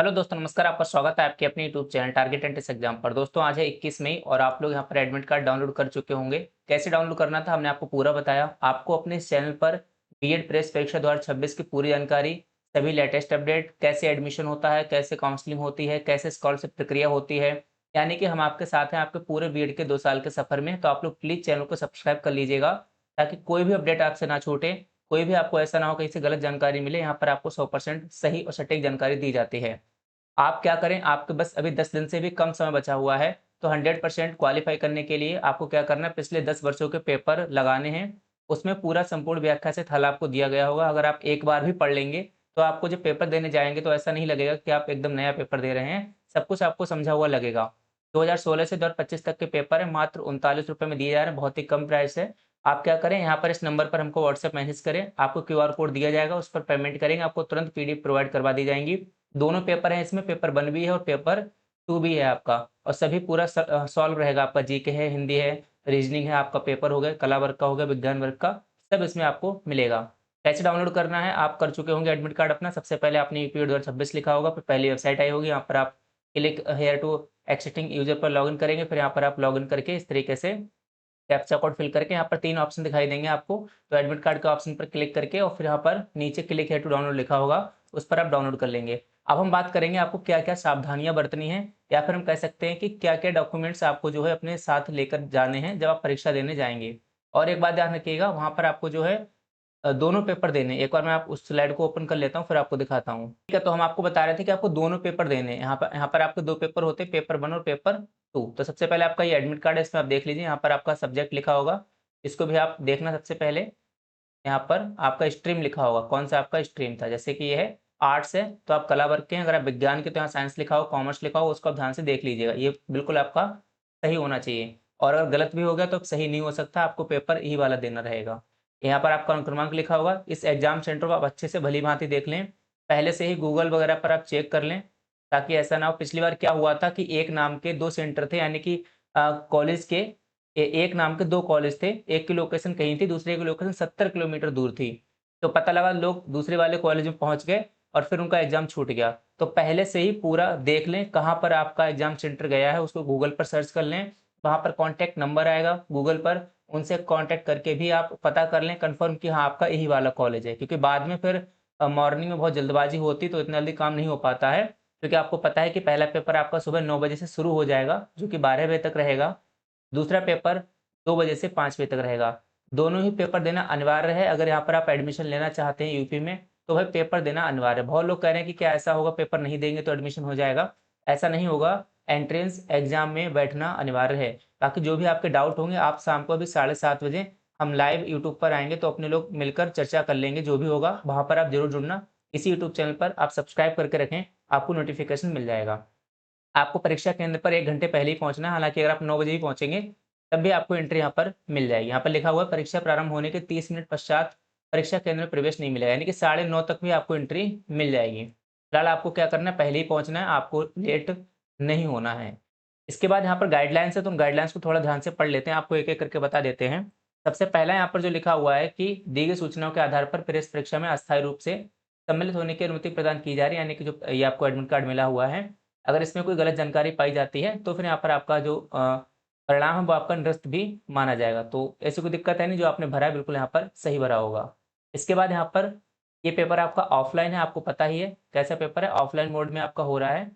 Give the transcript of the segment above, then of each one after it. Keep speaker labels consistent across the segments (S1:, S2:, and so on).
S1: Hello दोस्तों, नमस्कार। आपका स्वागत है आपके अपने YouTube channel target entrance exam पर। दोस्तों आज है 21 मई और आप लोग यहां पर एडमिट कार्ड डाउनलोड कर चुके होंगे। कैसे डाउनलोड करना था हमने आपको पूरा बताया। आपको अपने इस चैनल पर बीएड प्रेस परीक्षा 2026 की पूरी जानकारी, सभी लेटेस्ट अपडेट, कैसे एडमिशन होता है, कैसे काउंसलिंग होती है, कैसे स्कॉलरशिप प्रक्रिया होती है, यानी कि हम आपके साथ हैं आपके पूरे बीएड के 2 साल के सफर में। तो आप लोग प्लीज चैनल को सब्सक्राइब कर लीजिएगा ताकि कोई भी अपडेट आपसे ना छूटे। कोई भी आपको ऐसा ना हो कहीं से गलत जानकारी मिले। यहाँ पर आपको 100% सही और सटीक जानकारी दी जाती है। आप क्या करें, आपके बस अभी 10 दिन से भी कम समय बचा हुआ है, तो 100% क्वालिफ़ाई करने के लिए आपको क्या करना है, पिछले 10 वर्षों के पेपर लगाने हैं। उसमें पूरा संपूर्ण व्याख्या से हल आपको दिया गया होगा। अगर आप एक बार भी पढ़ लेंगे, तो आपको जब पेपर देने जाएँगे तो ऐसा नहीं लगेगा कि आप एकदम नया पेपर दे रहे हैं, सब कुछ आपको समझा हुआ लगेगा। 2016 से 2025 तक के पेपर हैं, मात्र ₹39 में दिए जा रहे हैं, बहुत ही कम प्राइस है। आप क्या करें, यहाँ पर इस नंबर पर हमको व्हाट्सएप मैसेज करें, आपको क्यूआर कोड दिया जाएगा, उस पर पेमेंट करेंगे, आपको तुरंत पीडीएफ प्रोवाइड करवा दी जाएँगी। दोनों पेपर हैं इसमें, पेपर 1 भी है और पेपर 2 भी है आपका। और सभी पूरा सॉल्व रहेगा आपका। जीके है, हिंदी है, रीजनिंग है, आपका पेपर हो गया, कला वर्ग का हो गया, विज्ञान वर्ग का, सब इसमें आपको मिलेगा। कैसे डाउनलोड करना है, आप कर चुके होंगे एडमिट कार्ड अपना। सबसे पहले आपने यूपी 2026 लिखा होगा, फिर पहली वेबसाइट आई होगी, यहाँ पर आप click here to existing user पर लॉगिन करेंगे। फिर यहाँ पर आप लॉगिन करके इस तरीके से कैप्चा कोड फिल करके यहाँ पर 3 ऑप्शन दिखाई देंगे आपको। तो एडमिट कार्ड के ऑप्शन पर क्लिक करके और फिर यहाँ पर नीचे क्लिक हियर टू डाउनलोड लिखा होगा, उस पर आप डाउनलोड कर लेंगे। अब हम बात करेंगे आपको क्या-क्या सावधानियाँ बरतनी हैं, या फिर हम कह सकते हैं कि क्या-क्या डॉक्यूमेंट्स आपको जो है अपने साथ लेकर जाने हैं जब आप परीक्षा देने जाएँगे। और एक बात ध्यान रखिएगा, वहाँ पर आपको जो है दोनों पेपर देने हैं। एक बार मैं आप उस स्लाइड को ओपन कर लेता हूँ, फिर आपको दिखाता हूँ। ठीक है, तो हम आपको बता रहे थे कि आपको दोनों पेपर देने हैं। यहाँ पर आपके 2 पेपर होते हैं, पेपर 1 और पेपर 2। तो सबसे पहले आपका ये एडमिट कार्ड है, इसमें आप देख लीजिए, यहाँ पर आपका सब्जेक्ट लिखा होगा। इसको भी आप देखना सबसे पहले। यहाँ पर आपका स्ट्रीम लिखा होगा, कौन-सा आपका स्ट्रीम था। जैसे कि ये है आर्ट्स है, तो आप कला वर्ग के हैं। अगर आप विज्ञान के तो यहाँ साइंस लिखा हो, कॉमर्स लिखा हो, उसको आप ध्यान से देख लीजिएगा। ये बिल्कुल आपका सही होना चाहिए। और अगर गलत भी हो गया तो अब सही नहीं हो सकता, आपको पेपर ई वाला देना रहेगा। यहाँ पर आपका क्रमांक लिखा होगा। इस एग्ज़ाम सेंटर को आप अच्छे से भली-भाँति देख लें। पहले से ही गूगल वगैरह पर आप चेक कर लें, ताकि ऐसा ना हो। पिछली बार क्या हुआ था कि एक नाम के 2 सेंटर थे, यानी कि कॉलेज के एक नाम के 2 कॉलेज थे। एक की लोकेशन कहीं थी, दूसरे की लोकेशन 70 किलोमीटर दूर थी। तो पता लगा लोग दूसरे वाले कॉलेज में पहुँच गए और फिर उनका एग्ज़ाम छूट गया। तो पहले से ही पूरा देख लें कहाँ पर आपका एग्ज़ाम सेंटर गया है, उसको गूगल पर सर्च कर लें। वहाँ पर कॉन्टैक्ट नंबर आएगा गूगल पर, उनसे कॉन्टैक्ट करके भी आप पता कर लें कन्फर्म कि हाँ, आपका यही वाला कॉलेज है। क्योंकि बाद में फिर मॉर्निंग में बहुत जल्दबाज़ी होती तो इतना जल्दी काम नहीं हो पाता है। क्योंकि आपको पता है कि पहला पेपर आपका सुबह 9 बजे से शुरू हो जाएगा, जो कि 12 बजे तक रहेगा। दूसरा पेपर 2 बजे से 5 बजे तक रहेगा। दोनों ही पेपर देना अनिवार्य है। अगर यहाँ पर आप एडमिशन लेना चाहते हैं यूपी में, तो भाई पेपर देना अनिवार्य है। बहुत लोग कह रहे हैं कि क्या ऐसा होगा पेपर नहीं देंगे तो एडमिशन हो जाएगा? ऐसा नहीं होगा। एंट्रेंस एग्ज़ाम में बैठना अनिवार्य है। बाकी जो भी आपके डाउट होंगे, आप शाम को अभी 7:30 बजे हम लाइव यूट्यूब पर आएँगे, तो अपने लोग मिलकर चर्चा कर लेंगे। जो भी होगा वहाँ पर आप ज़रूर जुड़ना। इसी यूट्यूब चैनल पर आप सब्सक्राइब करके रखें, आपको नोटिफ़िकेशन मिल जाएगा। आपको परीक्षा केंद्र पर 1 घंटे पहले ही पहुँचना है। हालाँकि अगर आप 9 बजे भी पहुँचेंगे, तब भी आपको एंट्री यहाँ पर मिल जाएगी। यहाँ पर लिखा हुआ है परीक्षा प्रारंभ होने के 30 मिनट पश्चात परीक्षा केंद्र में प्रवेश नहीं मिलेगा, यानी कि 9:30 तक भी आपको एंट्री मिल जाएगी। फिलहाल आपको क्या करना है, पहले ही पहुँचना है, आपको लेट नहीं होना है। इसके बाद यहाँ पर गाइडलाइंस है, तो उन गाइडलाइंस को थोड़ा ध्यान से पढ़ लेते हैं, आपको एक-एक करके बता देते हैं। सबसे पहला यहाँ पर जो लिखा हुआ है कि दी गई सूचनाओं के आधार पर प्रेस परीक्षा में अस्थायी रूप से सम्मिलित होने की अनुमति प्रदान की जा रही है, यानी कि जो ये आपको एडमिट कार्ड मिला हुआ है। अगर इसमें कोई गलत जानकारी पाई जाती है, तो फिर यहाँ पर आपका जो परिणाम है वो आपका निरस्त भी माना जाएगा। तो ऐसी कोई दिक्कत है नहीं, जो आपने भरा है बिल्कुल यहाँ पर सही भरा होगा। इसके बाद यहाँ पर ये पेपर आपका ऑफ़लाइन है, आपको पता ही है कैसा पेपर है, ऑफ़लाइन मोड में आपका हो रहा है।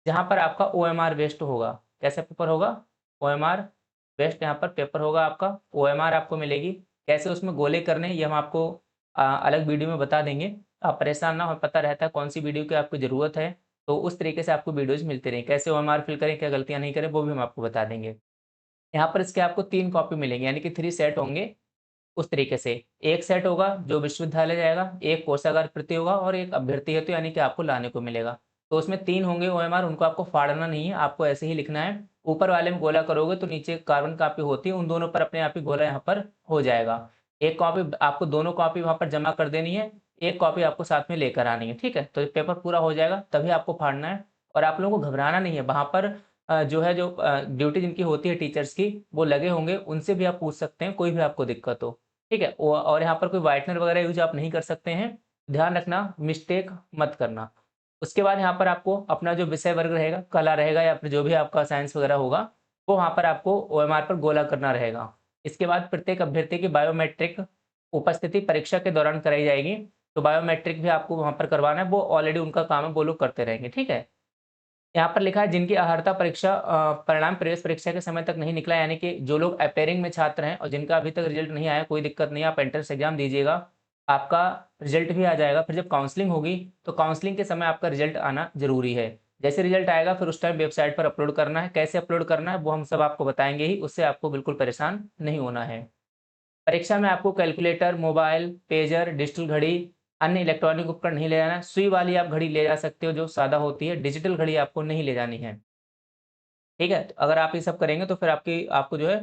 S1: जहाँ पर आपका ओएमआर बेस्ड होगा। कैसा पेपर होगा? ओएमआर बेस्ड यहाँ पर पेपर होगा आपका। ओएमआर आपको मिलेगी। कैसे उसमें गोले करने हैं, ये हम आपको अलग वीडियो में बता देंगे। आप परेशान ना हों, पता रहता है कौन-सी वीडियो की आपको ज़रूरत है। तो उस तरीके से आपको वीडियोज़ मिलती रहें। कैसे ओएमआर फिल करें, क्या गलतियाँ नहीं करें, वो भी हम आपको बता देंगे। यहाँ पर इसके आपको 3 कॉपी मिलेंगी, यानी कि 3 सेट होंगे उस तरीके से। एक सेट होगा जो विश्वविद्यालय जाएगा, एक कोषागार प्रति होगा और एक अभ्यर्थी हेतु यानी कि आपको लाने को मिलेगा। तो उसमें 3 होंगे ओएमआर, उनको आपको फाड़ना नहीं है, आपको ऐसे ही लिखना है। ऊपर वाले में गोला करोगे तो नीचे कार्बन कॉपी होती है, उन दोनों पर अपने आप ही गोला यहाँ पर हो जाएगा। एक कॉपी आपको दोनों कॉपी वहाँ पर जमा कर देनी है, एक कॉपी आपको साथ में लेकर आनी है, ठीक है? तो ये पेपर पूरा हो जाएगा तभी आपको फाड़ना है। और आप लोगों को घबराना नहीं है, वहाँ पर जो ड्यूटी जिनकी होती है टीचर्स की, वो लगे होंगे, उनसे भी आप पूछ सकते हैं, कोई भी आपको दिक्कत हो। ठीक है? और यहाँ पर कोई व्हाइटनर वगैरह यूज़ आप नहीं कर सकते हैं। ध्यान रखना, मिस्टेक मत करना। उसके बाद यहाँ पर आपको अपना जो विषय वर्ग रहेगा, कला रहेगा या फिर जो भी आपका साइंस वगैरह होगा, वो वहाँ पर आपको ओएमआर पर गोला करना रहेगा। इसके बाद प्रत्येक अभ्यर्थी की बायोमेट्रिक उपस्थिति परीक्षा के दौरान कराई जाएगी, तो बायोमेट्रिक भी आपको वहाँ पर करवाना है, वो ऑलरेडी उनका काम है, वो लोग करते रहेंगे, ठीक है। यहाँ पर लिखा है जिनकी अर्हता परीक्षा परिणाम प्रवेश परीक्षा के समय तक नहीं निकला, यानी कि जो लोग अपेयरिंग में छात्र हैं और जिनका अभी तक रिजल्ट नहीं आया, कोई दिक्कत नहीं है, आप एंट्रेंस एग्जाम दीजिएगा, आपका रिजल्ट भी आ जाएगा। फिर जब काउंसलिंग होगी तो काउंसलिंग के समय आपका रिजल्ट आना जरूरी है। जैसे रिजल्ट आएगा फिर उस टाइम वेबसाइट पर अपलोड करना है, कैसे अपलोड करना है वो हम सब आपको बताएंगे ही, उससे आपको बिल्कुल परेशान नहीं होना है। परीक्षा में आपको कैलकुलेटर, मोबाइल, पेजर, डिजिटल घड़ी, अन्य इलेक्ट्रॉनिक उपकरण नहीं ले जाना है। सुई वाली आप घड़ी ले जा सकते हो जो सादा होती है, डिजिटल घड़ी आपको नहीं ले जानी है। ठीक है, तो अगर आप ये सब करेंगे तो फिर आपको जो है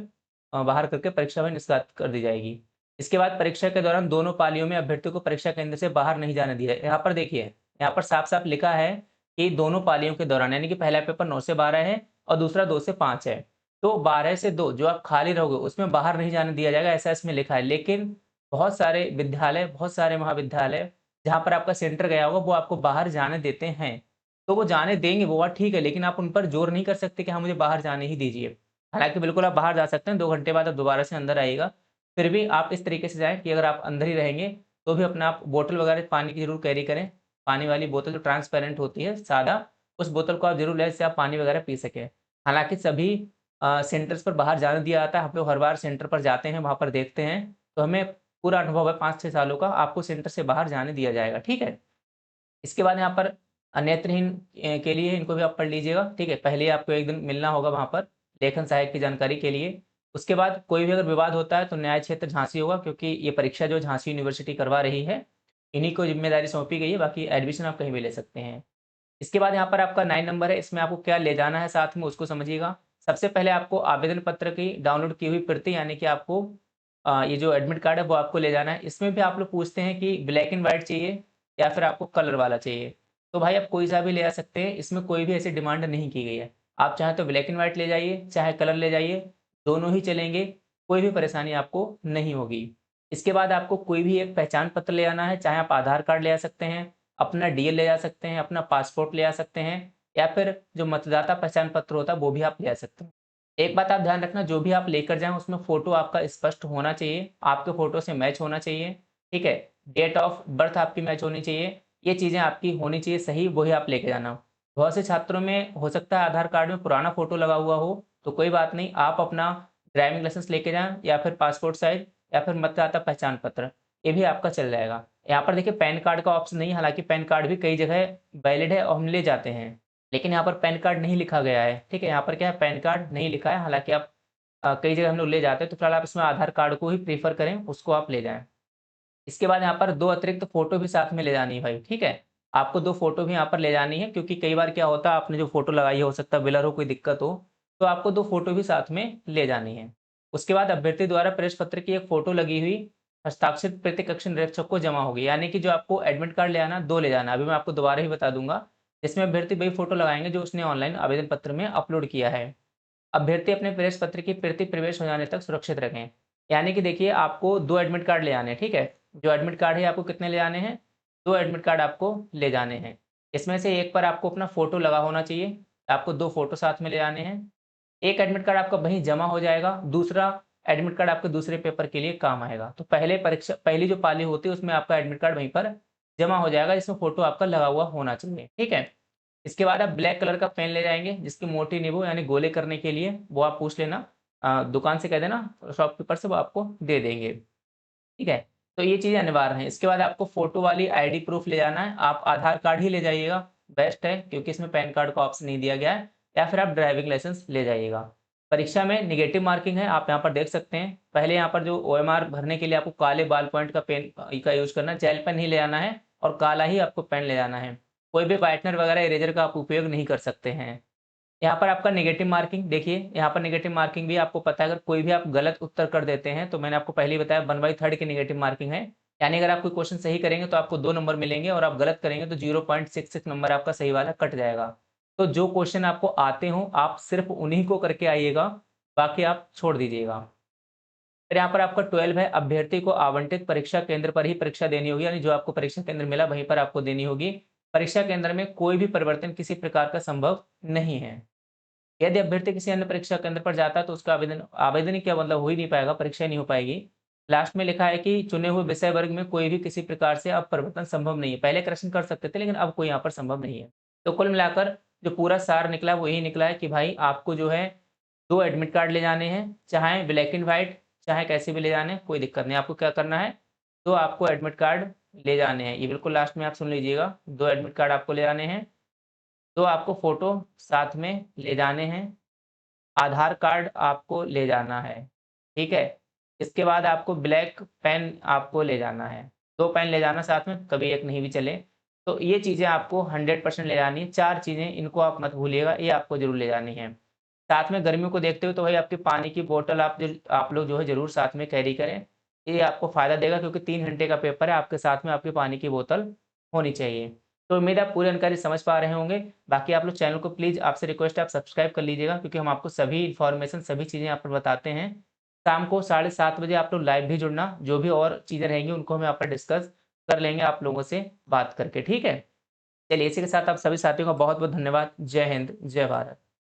S1: बाहर करके परीक्षा में निष्कासित कर दी जाएगी। इसके बाद परीक्षा के दौरान दोनों पालियों में अभ्यर्थियों को परीक्षा केंद्र से बाहर नहीं जाने दिया है। यहाँ पर देखिए, यहाँ पर साफ-साफ लिखा है कि दोनों पालियों के दौरान, यानी कि पहला पेपर 9 से 12 है और दूसरा 2 से 5 है। तो 12 से 2 जो आप खाली रहोगे उसमें बाहर नहीं जाने दिया जाएगा, ऐसा इसमें लिखा है। लेकिन बहुत सारे विद्यालय, बहुत सारे महाविद्यालय जहाँ पर आपका सेंटर गया होगा वो आपको बाहर जाने देते हैं। तो वो जाने देंगे, वो बात ठीक है, लेकिन आप उन पर ज़ोर नहीं कर सकते कि हाँ, मुझे बाहर जाने ही दीजिए। हालाँकि बिल्कुल आप बाहर जा सकते हैं, 2 घंटे बाद आप दोबारा से अंदर आइएगा। फिर भी आप इस तरीके से जाएँ कि अगर आप अंदर ही रहेंगे, तो भी अपना आप बोतल वगैरह पानी की ज़रूर कैरी करें। पानी वाली बोतल जो ट्रांसपेरेंट होती है, सादा, उस बोतल को आप ज़रूर लें, जिससे आप पानी वगैरह पी सकें। हालाँकि सभी सेंटर्स पर बाहर जाने दिया जाता है, हम लोग हर बार सेंटर पर जाते हैं, वहाँ पर देखते हैं, तो हमें पूरा अनुभव है 5-6 सालों का, आपको सेंटर से बाहर जाने दिया जाएगा, ठीक है? इसके बाद यहाँ पर नेत्रहीन के लिए इनको भी आप पढ़ लीजिएगा, ठीक है? पहले आपको एक दिन मिलना होगा वहाँ पर, लेखन सहायक की जानकारी के लिए। उसके बाद कोई भी अगर विवाद होता है तो न्याय क्षेत्र झांसी होगा, क्योंकि ये परीक्षा जो झांसी यूनिवर्सिटी करवा रही है, इन्हीं को ज़िम्मेदारी सौंपी गई है, बाकी एडमिशन आप कहीं भी ले सकते हैं। इसके बाद यहाँ पर आपका 9 नंबर है, इसमें आपको क्या ले जाना है साथ में उसको समझिएगा। सबसे पहले आपको आवेदन पत्र की डाउनलोड की हुई प्रति, यानी कि आपको ये जो एडमिट कार्ड है वो आपको ले जाना है। इसमें भी आप लोग पूछते हैं कि ब्लैक एंड व्हाइट चाहिए या फिर आपको कलर वाला चाहिए। तो भाई आप कोई-सा भी ले आ सकते हैं, इसमें कोई भी ऐसी डिमांड नहीं की गई है। आप चाहें तो ब्लैक एंड व्हाइट ले जाइए, चाहे कलर ले जाइए, दोनों ही चलेंगे, कोई भी परेशानी आपको नहीं होगी। इसके बाद आपको कोई भी एक पहचान पत्र ले आना है, चाहे आप आधार कार्ड ले आ सकते हैं, अपना डीएल ले जा सकते हैं, अपना पासपोर्ट ले आ सकते हैं या फिर जो मतदाता पहचान पत्र होता है वो भी आप ले आ सकते हैं। एक बात आप ध्यान रखना, जो भी आप लेकर जाएँ उसमें फ़ोटो आपका स्पष्ट होना चाहिए, आपके फ़ोटो से मैच होना चाहिए, ठीक है? डेट ऑफ बर्थ आपकी मैच होनी चाहिए, ये चीज़ें आपकी होनी चाहिए सही, वही आप लेके जाना। बहुत से छात्रों में हो सकता है आधार कार्ड में पुराना फ़ोटो लगा हुआ हो, तो कोई बात नहीं, आप अपना ड्राइविंग लाइसेंस लेके जाएँ या फिर पासपोर्ट साइज़ या फिर मतदाता पहचान पत्र, ये भी आपका चल जाएगा। यहाँ पर देखिए पैन कार्ड का ऑप्शन नहीं है, हालाँकि पैन कार्ड भी कई जगह वैलिड है और हम ले जाते हैं। लेकिन यहाँ पर पैन कार्ड नहीं लिखा गया है, ठीक है? यहाँ पर क्या है, पैन कार्ड नहीं लिखा है, हालाँकि आप कई जगह हम लोग ले जाते हैं, तो फिलहाल आप इसमें आधार कार्ड को ही प्रेफ़र करें, उसको आप ले जाएँ। इसके बाद यहाँ पर 2 अतिरिक्त फ़ोटो भी साथ में ले जानी है भाई, ठीक है? आपको 2 फ़ोटो भी यहाँ पर ले जानी है, क्योंकि कई बार क्या होता है, आपने जो फ़ोटो लगाई है हो सकता है ब्लर हो, कोई दिक्कत हो, तो आपको 2 फ़ोटो भी साथ में ले जानी है। उसके बाद अभ्यर्थी द्वारा प्रवेश पत्र की एक फ़ोटो लगी हुई हस्ताक्षरित प्रति कक्ष निरीक्षक को जमा होगी, यानी कि जो आपको एडमिट कार्ड ले आना, 2 ले जाना है। अभी मैं आपको दोबारा ही बता दूँगा, इसमें अभ्यर्थी वही फ़ोटो लगाएँगे जो उसने ऑनलाइन आवेदन पत्र में अपलोड किया है। अभ्यर्थी अपने प्रवेश पत्र की प्रति प्रवेश हो जाने तक सुरक्षित रखें। यानी कि देखिए, आपको 2 एडमिट कार्ड ले आने हैं, ठीक है? जो एडमिट कार्ड है आपको कितने ले आने हैं? 2 एडमिट कार्ड आपको ले जाने हैं। इसमें से एक पर आपको अपना फ़ोटो लगा होना चाहिए, आपको 2 फ़ोटो साथ में ले आने हैं। एक एडमिट कार्ड आपका वहीं जमा हो जाएगा, दूसरा एडमिट कार्ड आपके दूसरे पेपर के लिए काम आएगा। तो पहली जो पाली होती है उसमें आपका एडमिट कार्ड वहीं पर जमा हो जाएगा, जिसमें फ़ोटो आपका लगा हुआ होना चाहिए, ठीक है? इसके बाद आप ब्लैक कलर का पेन ले जाएँगे, जिसकी मोटी निब हो, यानी गोले करने के लिए, वो आप पूछ लेना। दुकान से कह देना शॉपकीपर से, वो आपको दे देंगे, ठीक है? तो ये चीज़ें अनिवार्य हैं। इसके बाद आपको फ़ोटो वाली आईडी प्रूफ़ ले जाना है, आप आधार कार्ड ही ले जाइएगा, बेस्ट है, क्योंकि इसमें पैन कार्ड का ऑप्शन नहीं दिया गया है, या फिर आप ड्राइविंग लाइसेंस ले जाइएगा। परीक्षा में नेगेटिव मार्किंग है, आप यहाँ पर देख सकते हैं। पहले यहाँ पर जो ओएमआर भरने के लिए आपको काले बॉल पॉइंट का पेन का यूज़ करना है, जेल पेन नहीं ले आना है और काला ही आपको पेन ले जाना है। कोई भी व्हाइटनर वगैरह इरेज़र का आप उपयोग नहीं कर सकते हैं। यहाँ पर आपका नेगेटिव मार्किंग देखिए, यहाँ पर नेगेटिव मार्किंग भी आपको पता है, अगर कोई भी आप गलत उत्तर कर देते हैं, तो मैंने आपको पहले ही बताया 1/3 की नेगेटिव मार्किंग है। यानी अगर आप कोई क्वेश्चन सही करेंगे तो आपको 2 नंबर मिलेंगे और आप गलत करेंगे तो 0.66 नंबर आपका सही वाला कट जाएगा। तो जो क्वेश्चन आपको आते हों, आप सिर्फ़ उन्हीं को करके आइएगा, बाकी आप छोड़ दीजिएगा। फिर यहाँ पर आपका 12 है, अभ्यर्थी को आवंटित परीक्षा केंद्र पर ही परीक्षा देनी होगी, यानी जो आपको परीक्षा केंद्र मिला वहीं पर आपको देनी होगी। परीक्षा केंद्र में कोई भी परिवर्तन किसी प्रकार का संभव नहीं है। यदि अभ्यर्थी किसी अन्य परीक्षा केंद्र पर जाता है तो उसका आवेदन ही क्या मतलब हो ही नहीं पाएगा, परीक्षा ही नहीं हो पाएगी। लास्ट में लिखा है कि चुने हुए विषय वर्ग में कोई भी किसी प्रकार से अब परिवर्तन संभव नहीं है। पहले करेक्शन कर सकते थे लेकिन अब कोई यहाँ पर संभव नहीं है। तो कुल मिलाकर जो पूरा सार निकला वो यही निकला है कि भाई आपको जो है 2 एडमिट कार्ड ले जाने हैं, चाहे ब्लैक एंड व्हाइट, चाहे कैसे भी ले जाने हैं, कोई दिक्कत नहीं। आपको क्या करना है, 2 आपको एडमिट कार्ड ले जाने हैं। ये बिल्कुल लास्ट में आप सुन लीजिएगा, 2 एडमिट कार्ड आपको ले जाने हैं, 2 आपको फ़ोटो साथ में ले जाने हैं, आधार कार्ड आपको ले जाना है, ठीक है? इसके बाद आपको ब्लैक पेन आपको ले जाना है, 2 पेन ले जाना साथ में, कभी एक नहीं भी चले। तो ये चीज़ें आपको 100% ले जानी है, 4 चीज़ें इनको आप मत भूलिएगा, ये आपको ज़रूर ले जानी है। साथ में गर्मियों को देखते हुए तो भाई आपकी पानी की बोतल आप लोग जो है ज़रूर साथ में कैरी करें। ये आपको फ़ायदा देगा क्योंकि 3 घंटे का पेपर है, आपके साथ में आपकी पानी की बोतल होनी चाहिए। तो उम्मीद है आप पूरी जानकारी समझ पा रहे होंगे। बाकी आप लोग चैनल को प्लीज़ आपसे रिक्वेस्ट है आप सब्सक्राइब कर लीजिएगा क्योंकि हम आपको सभी इन्फॉर्मेशन सभी चीज़ें यहाँ पर बताते हैं। शाम को 7:30 बजे आप लोग लाइव भी जुड़ना, जो भी और चीज़ें रहेंगी उनको हम यहाँ पर डिस्कस कर लेंगे आप लोगों से बात करके, ठीक है? चलिए इसी के साथ आप सभी साथियों का बहुत-बहुत धन्यवाद। जय हिंद, जय भारत।